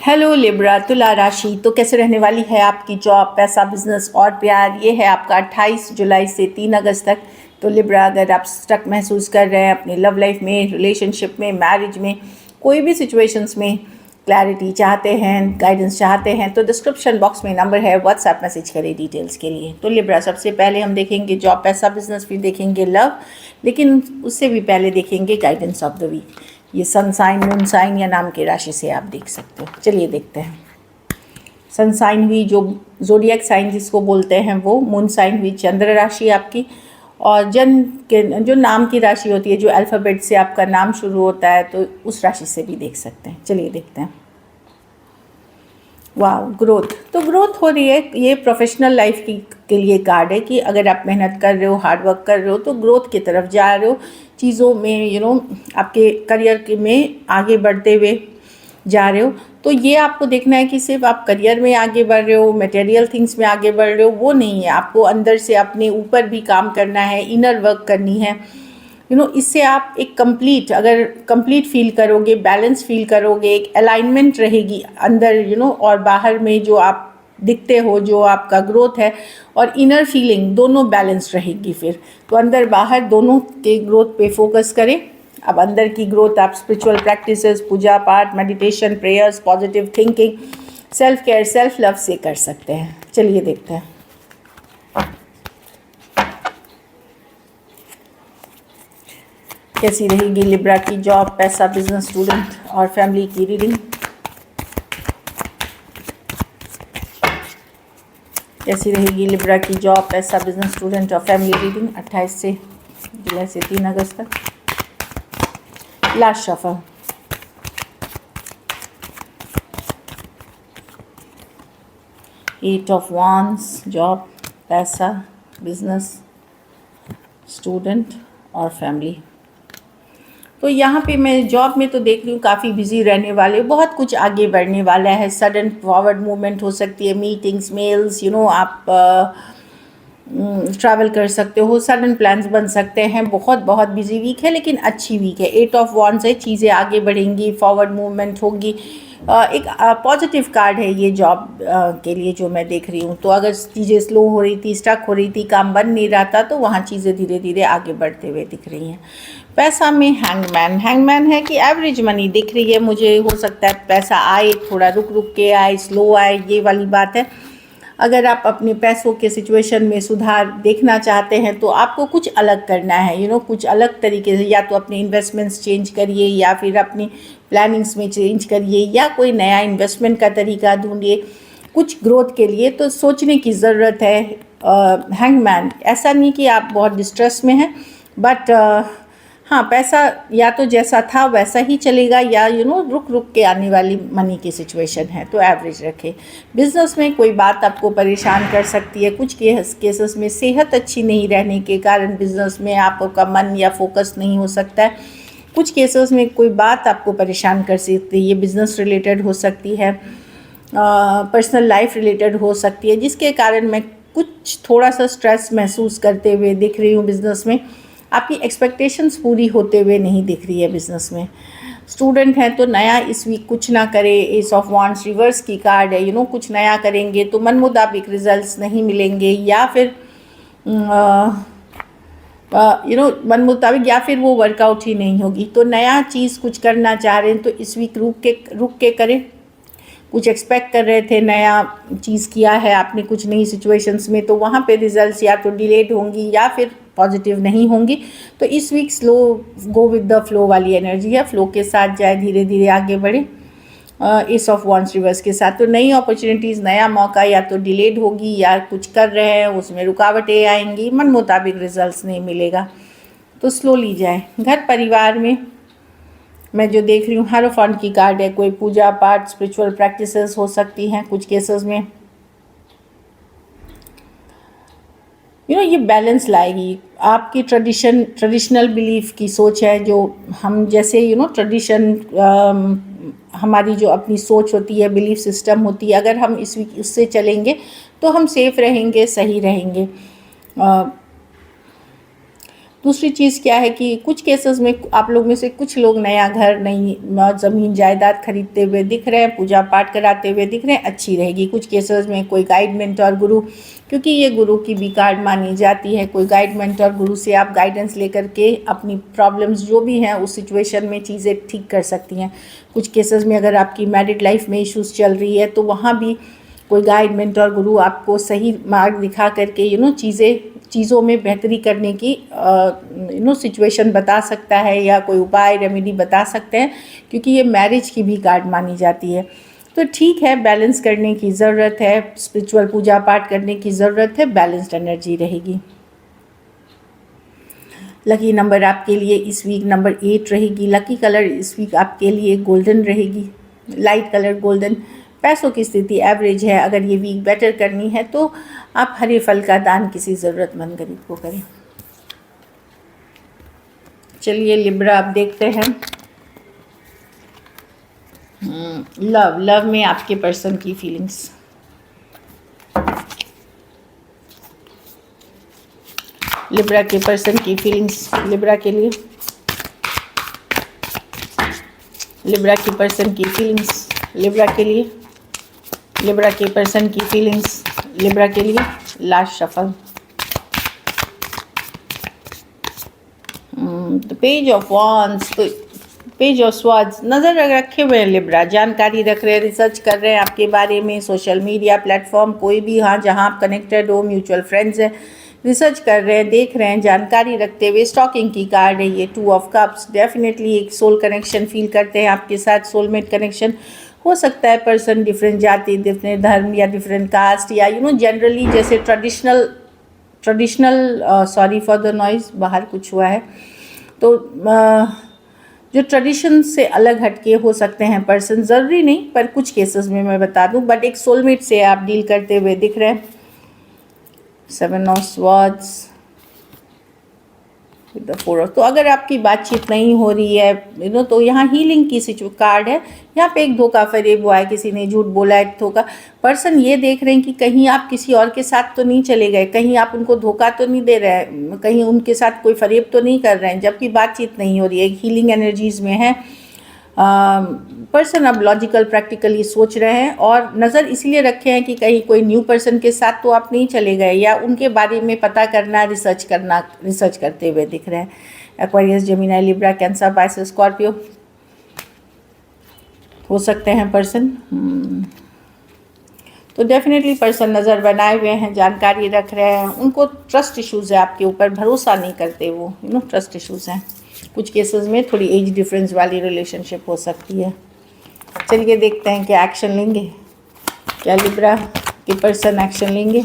Hello Libra, तुला राशि। तो कैसे रहने वाली है आपकी जॉब, पैसा, बिजनेस और प्यार। ये है आपका 28 जुलाई से 3 अगस्त तक। तो लिब्रा, अगर आप स्टक महसूस कर रहे हैं अपनी लव लाइफ में, रिलेशनशिप में, मैरिज में, कोई भी सिचुएशंस में क्लैरिटी चाहते हैं, गाइडेंस चाहते हैं, तो डिस्क्रिप्शन बॉक्स में नंबर है, व्हाट्सएप मैसेज करें डिटेल्स के लिए। तो लिब्रा, सबसे पहले हम देखेंगे जॉब, पैसा, बिजनेस, फिर देखेंगे लव, लेकिन उससे भी पहले देखेंगे गाइडेंस ऑफ द वीक। ये सन साइन, मून साइन या नाम की राशि से आप देख सकते हो। चलिए देखते हैं। सन साइन हुई जो ज़ोडिएक साइन जिसको बोलते हैं वो, मून साइन हुई चंद्र राशि आपकी, और जन्म के जो नाम की राशि होती है, जो अल्फ़ाबेट से आपका नाम शुरू होता है, तो उस राशि से भी देख सकते हैं। चलिए देखते हैं। वाह, ग्रोथ। तो ग्रोथ हो रही है, ये प्रोफेशनल लाइफ के लिए कार्ड है कि अगर आप मेहनत कर रहे हो, हार्ड वर्क कर रहे हो, तो ग्रोथ की तरफ जा रहे हो, चीज़ों में आपके करियर में आगे बढ़ते हुए जा रहे हो। तो ये आपको देखना है कि सिर्फ आप करियर में आगे बढ़ रहे हो, मटेरियल थिंग्स में आगे बढ़ रहे हो, वो नहीं है। आपको अंदर से अपने ऊपर भी काम करना है, इनर वर्क करनी है। इससे आप एक अगर कंप्लीट फील करोगे, बैलेंस फील करोगे, एक अलाइनमेंट रहेगी अंदर और बाहर में जो आप दिखते हो, जो आपका ग्रोथ है और इनर फीलिंग दोनों बैलेंस रहेगी। फिर तो अंदर बाहर दोनों के ग्रोथ पे फोकस करें। अब अंदर की ग्रोथ आप स्पिरिचुअल प्रैक्टिसेस, पूजा पाठ, meditation, prayers, positive thinking, self care, self love से कर सकते हैं। चलिए देखते हैं। कैसी रहेगी लिब्रा की जॉब, पैसा, बिजनेस, स्टूडेंट और फैमिली की रीडिंग। कैसी रहेगी लिब्रा की जॉब, पैसा, बिजनेस, स्टूडेंट और फैमिली रीडिंग 28 जुलाई से 3 अगस्त तक। Last shuffle. Eight of wands, job, पैसा, बिजनेस, स्टूडेंट और फैमिली। तो यहाँ पे मैं जॉब में तो देख रही हूँ काफ़ी बिजी रहने वाले, बहुत कुछ आगे बढ़ने वाला है, सडन फॉरवर्ड मूवमेंट हो सकती है, मीटिंग्स, मेल्स, आप ट्रैवल कर सकते हो, सडन प्लान्स बन सकते हैं। बहुत बहुत बिजी वीक है, लेकिन अच्छी वीक है। 8 ऑफ वॉन्ड्स है, चीज़ें आगे बढ़ेंगी, फॉरवर्ड मूवमेंट होगी। एक पॉजिटिव कार्ड है ये जॉब के लिए जो मैं देख रही हूँ। तो अगर चीज़ें स्लो हो रही थी, स्टक हो रही थी, काम बन नहीं रहा था, तो वहाँ चीज़ें धीरे धीरे आगे बढ़ते हुए दिख रही हैं। पैसा में हैंगमैन है कि एवरेज मनी दिख रही है मुझे। हो सकता है पैसा आए, थोड़ा रुक रुक के आए, स्लो आए, ये वाली बात है। अगर आप अपने पैसों के सिचुएशन में सुधार देखना चाहते हैं तो आपको कुछ अलग करना है, कुछ अलग तरीके से, या तो अपने इन्वेस्टमेंट्स चेंज करिए, या फिर अपनी प्लानिंग्स में चेंज करिए, या कोई नया इन्वेस्टमेंट का तरीका ढूंढिए कुछ ग्रोथ के लिए। तो सोचने की ज़रूरत है। हैंगमैन, ऐसा नहीं कि आप बहुत डिस्ट्रेस में हैं, बट हाँ, पैसा या तो जैसा था वैसा ही चलेगा, या रुक रुक के आने वाली मनी की सिचुएशन है, तो एवरेज रखें। बिजनेस में कोई बात आपको परेशान कर सकती है। कुछ केसेस में सेहत अच्छी नहीं रहने के कारण बिजनेस में आपका मन या फोकस नहीं हो सकता है। कुछ केसेस में कोई बात आपको परेशान कर सकती है, ये बिज़नेस रिलेटेड हो सकती है, पर्सनल लाइफ रिलेटेड हो सकती है, जिसके कारण मैं कुछ थोड़ा सा स्ट्रेस महसूस करते हुए दिख रही हूँ। बिज़नेस में आपकी एक्सपेक्टेशंस पूरी होते हुए नहीं दिख रही है। बिज़नेस में स्टूडेंट हैं तो नया इस वीक कुछ ना करे। एस ऑफ वांड्स रिवर्स की कार्ड है। कुछ नया करेंगे तो मन मुताबिक रिजल्ट्स नहीं मिलेंगे, या फिर मन मुताबिक, या फिर वो वर्कआउट ही नहीं होगी। तो नया चीज़ कुछ करना चाह रहे हैं तो इस वीक रुक के करें। कुछ एक्सपेक्ट कर रहे थे, नया चीज़ किया है आपने कुछ नई सिचुएशंस में, तो वहाँ पे रिजल्ट्स या तो डिलेड होंगी या फिर पॉजिटिव नहीं होंगी। तो इस week slow go with the flow वाली एनर्जी है, फ्लो के साथ जाए, धीरे धीरे आगे बढ़े। एस ऑफ वांड्स रिवर्स के साथ तो नई अपॉर्चुनिटीज़, नया मौका या तो डिलेड होगी, या कुछ कर रहे हैं उसमें रुकावटें आएंगी, मन मुताबिक रिजल्ट्स नहीं मिलेगा, तो स्लोली जाए। घर परिवार में मैं जो देख रही हूँ हारोफंट की कार्ड है। कोई पूजा पाठ, स्पिरिचुअल प्रैक्टिसेस हो सकती हैं कुछ केसेस में। ये बैलेंस लाएगी। आपकी ट्रेडिशनल बिलीफ की सोच है, जो हम जैसे ट्रेडिशन, हमारी जो अपनी सोच होती है, बिलीफ सिस्टम होती है, अगर हम इससे चलेंगे तो हम सेफ रहेंगे, सही रहेंगे। दूसरी चीज़ क्या है कि कुछ केसेस में आप लोग में से कुछ लोग नया घर, नई ज़मीन जायदाद खरीदते हुए दिख रहे हैं, पूजा पाठ कराते हुए दिख रहे हैं, अच्छी रहेगी। कुछ केसेस में कोई गाइड मेंटर गुरु, क्योंकि ये गुरु की भी कार्ड मानी जाती है, कोई गाइड मेंटर गुरु से आप गाइडेंस लेकर के अपनी प्रॉब्लम्स जो भी हैं उस सिचुएशन में चीज़ें ठीक कर सकती हैं। कुछ केसेस में अगर आपकी मैरिड लाइफ में इश्यूज़ चल रही है तो वहाँ भी कोई गाइड मेंटर गुरु आपको सही मार्ग दिखा करके चीज़ों में बेहतरी करने की सिचुएशन बता सकता है, या कोई उपाय रेमेडी बता सकते हैं, क्योंकि ये मैरिज की भी कार्ड मानी जाती है। तो ठीक है, बैलेंस करने की ज़रूरत है, स्पिरिचुअल पूजा पाठ करने की ज़रूरत है, बैलेंस्ड एनर्जी रहेगी। लकी नंबर आपके लिए इस वीक नंबर 8 रहेगी। लकी कलर इस वीक आपके लिए गोल्डन रहेगी, लाइट कलर गोल्डन। पैसों की स्थिति एवरेज है। अगर ये वीक बेटर करनी है तो आप हरे फल का दान किसी ज़रूरतमंद गरीब को करें। चलिए लिब्रा आप देखते हैं। लव में आपके पर्सन की फीलिंग्स। लिब्रा के पर्सन की फीलिंग्स लिब्रा के लिए। लिब्रा के पर्सन की फीलिंग्स लिब्रा के लिए। लिब्रा के पर्सन की फीलिंग्स लिब्रा के लिए। Last shuffle. Page of wands, तो पेज ऑफ स्वार्ड्स नज़र रखे हुए हैं लिब्रा, जानकारी रख रहे हैं, रिसर्च कर रहे हैं आपके बारे में, सोशल मीडिया प्लेटफॉर्म कोई भी, हाँ जहाँ आप कनेक्टेड हो, म्यूचुअल फ्रेंड्स हैं, रिसर्च कर रहे हैं, देख रहे हैं, जानकारी रखते हुए। स्टॉकिंग की कार्ड है ये, 2 ऑफ कप्स। डेफिनेटली एक सोल कनेक्शन फील करते हैं आपके साथ, सोलमेट कनेक्शन हो सकता है। पर्सन डिफरेंट जाति, डिफरेंट धर्म या डिफरेंट कास्ट, या जनरली जैसे traditional sorry for the noise, बाहर कुछ हुआ है, तो जो ट्रेडिशन से अलग हटके हो सकते हैं पर्सन, ज़रूरी नहीं पर कुछ केसेस में मैं बता दूं, बट एक सोलमेट से आप डील करते हुए दिख रहे हैं। 7 of swords with the 4 of, तो अगर आपकी बातचीत नहीं हो रही है तो यहाँ हीलिंग की कार्ड है। यहाँ पे एक धोखा फरेब हुआ है, किसी ने झूठ बोला है, धोखा। पर्सन ये देख रहे हैं कि कहीं आप किसी और के साथ तो नहीं चले गए, कहीं आप उनको धोखा तो नहीं दे रहे हैं, कहीं उनके साथ कोई फरेब तो नहीं कर रहे हैं, जबकि बातचीत नहीं हो रही है। हीलिंग एनर्जीज़ में है। पर्सन अब लॉजिकल प्रैक्टिकली सोच रहे हैं, और नज़र इसलिए रखे हैं कि कहीं कोई न्यू पर्सन के साथ तो आप नहीं चले गए, या उनके बारे में पता करना, रिसर्च करते हुए दिख रहे हैं। Aquarius, Gemini, Libra, cancer, Pisces, Scorpio हो सकते हैं पर्सन। तो डेफिनेटली पर्सन नज़र बनाए हुए हैं, जानकारी रख रहे हैं, उनको ट्रस्ट इश्यूज़ है आपके ऊपर, भरोसा नहीं करते वो, ट्रस्ट इश्यूज़ हैं। कुछ केसेस में थोड़ी एज डिफरेंस वाली रिलेशनशिप हो सकती है। चलिए देखते हैं क्या एक्शन लेंगे, क्या लिब्रा के पर्सन एक्शन लेंगे,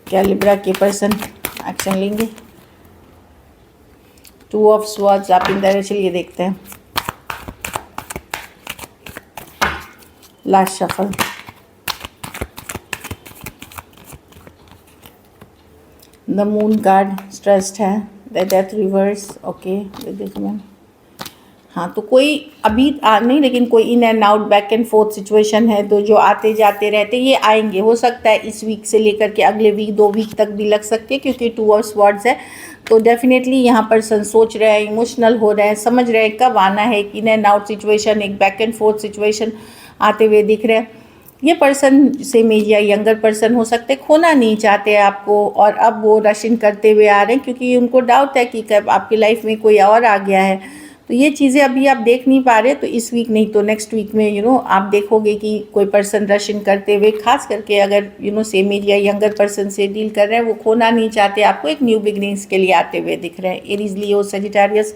क्या लिब्रा के पर्सन एक्शन लेंगे। 2 ऑफ स्वॉर्ड्स आप इन तरह। चलिए देखते हैं last shuffle. The moon card stressed है, द डेथ रिवर्स। ओके देखिए, हाँ तो कोई अभी नहीं, लेकिन कोई in and out, back and fourth situation है, तो जो आते जाते रहते ये आएंगे। हो सकता है इस वीक से लेकर के अगले वीक, 2 वीक तक भी लग सकती है, क्योंकि 2 ऑफ स्वॉर्ड्स है। तो डेफिनेटली यहाँ पर सोच रहे हैं, इमोशनल हो रहे हैं, समझ रहे हैं कब आना है। एक इन एंड आउट सिचुएशन, एक बैक एंड फोर्थ सिचुएशन आते हुए दिख रहे हैं। ये पर्सन सेम एज या यंगर पर्सन हो सकते, खोना नहीं चाहते आपको, और अब वो रशिंग करते हुए आ रहे हैं, क्योंकि उनको डाउट है कि कब आपकी लाइफ में कोई और आ गया है। तो ये चीज़ें अभी आप देख नहीं पा रहे, तो इस वीक नहीं तो नेक्स्ट वीक में आप देखोगे कि कोई पर्सन रशिंग करते हुए, खास करके अगर सेम एज या यंगर पर्सन से डील कर रहे हैं, वो खोना नहीं चाहते आपको, एक न्यू बिगनिंग्स के लिए आते हुए दिख रहे हैं। Aries, Leo, Sagittarius,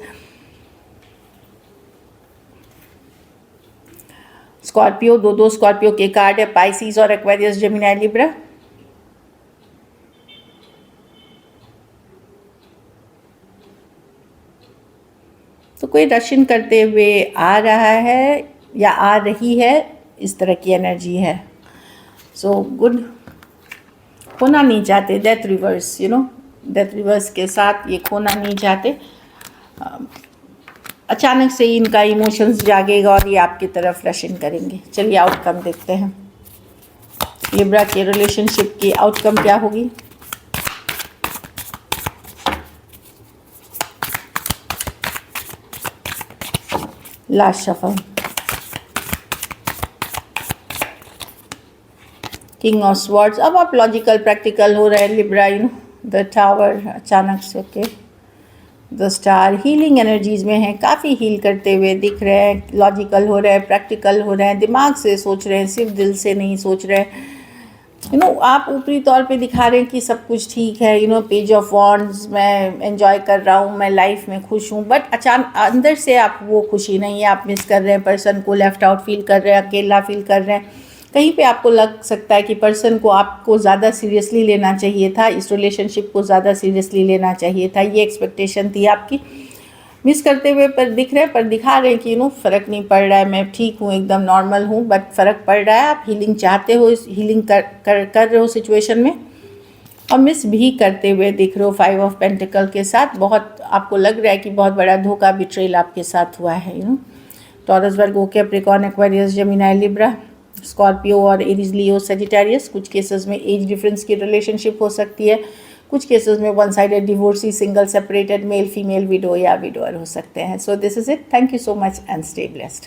Scorpio, 2 Scorpio के कार्ड है, पाइसिस और एक्वेरियस, जेमिनी, लिब्रा। तो कोई रशिंग करते हुए आ रहा है या आ रही है, इस तरह की एनर्जी है। सो गुड, खोना नहीं चाहते। डेथ रिवर्स, डेथ रिवर्स के साथ ये खोना नहीं चाहते। अचानक से ही इनका इमोशंस जागेगा और ये आपकी तरफ रशिंग करेंगे। चलिए आउटकम देखते हैं। लिब्रा के रिलेशनशिप की आउटकम क्या होगी? Last shuffle, king of swords. अब आप लॉजिकल प्रैक्टिकल हो रहे हैं Libra, you know the tower अचानक से, okay the star healing energies में हैं, काफ़ी हील करते हुए दिख रहे हैं, लॉजिकल हो रहे हैं, प्रैक्टिकल हो रहे हैं, दिमाग से सोच रहे हैं, सिर्फ दिल से नहीं सोच रहे हैं। यू नो आप ऊपरी तौर पे दिखा रहे हैं कि सब कुछ ठीक है, you know page of wands, मैं एंजॉय कर रहा हूँ, मैं लाइफ में खुश हूँ, बट अचानक अंदर से आप वो खुशी नहीं है, आप मिस कर रहे हैं पर्सन को, लेफ्ट आउट फील कर रहे हैं, अकेला फील कर रहे हैं। कहीं पे आपको लग सकता है कि पर्सन को आपको ज़्यादा सीरियसली लेना चाहिए था, इस रिलेशनशिप को ज़्यादा सीरियसली लेना चाहिए था, ये एक्सपेक्टेशन थी आपकी। मिस करते हुए पर दिख रहे हैं, पर दिखा रहे हैं कि फ़र्क नहीं पड़ रहा है, मैं ठीक हूँ, एकदम नॉर्मल हूँ, बट फ़र्क पड़ रहा है। आप हीलिंग चाहते हो, हीलिंग कर रहे हो सिचुएशन में, और मिस भी करते हुए दिख रहे हो 5 ऑफ पेंटिकल के साथ। बहुत आपको लग रहा है कि बहुत बड़ा धोखा, बिट्रेल आपके साथ हुआ है। Taurus, Virgo, Capricorn, Aquarius, Gemini, Libra, Scorpio और एरीज, लियो, सजिटेरियस। कुछ केसेस में एज डिफरेंस की रिलेशनशिप हो सकती है, कुछ केसेस में one sided divorcee, single, separated, male female, widow या विडोअर हो सकते हैं। So this is it. Thank you so much and stay blessed.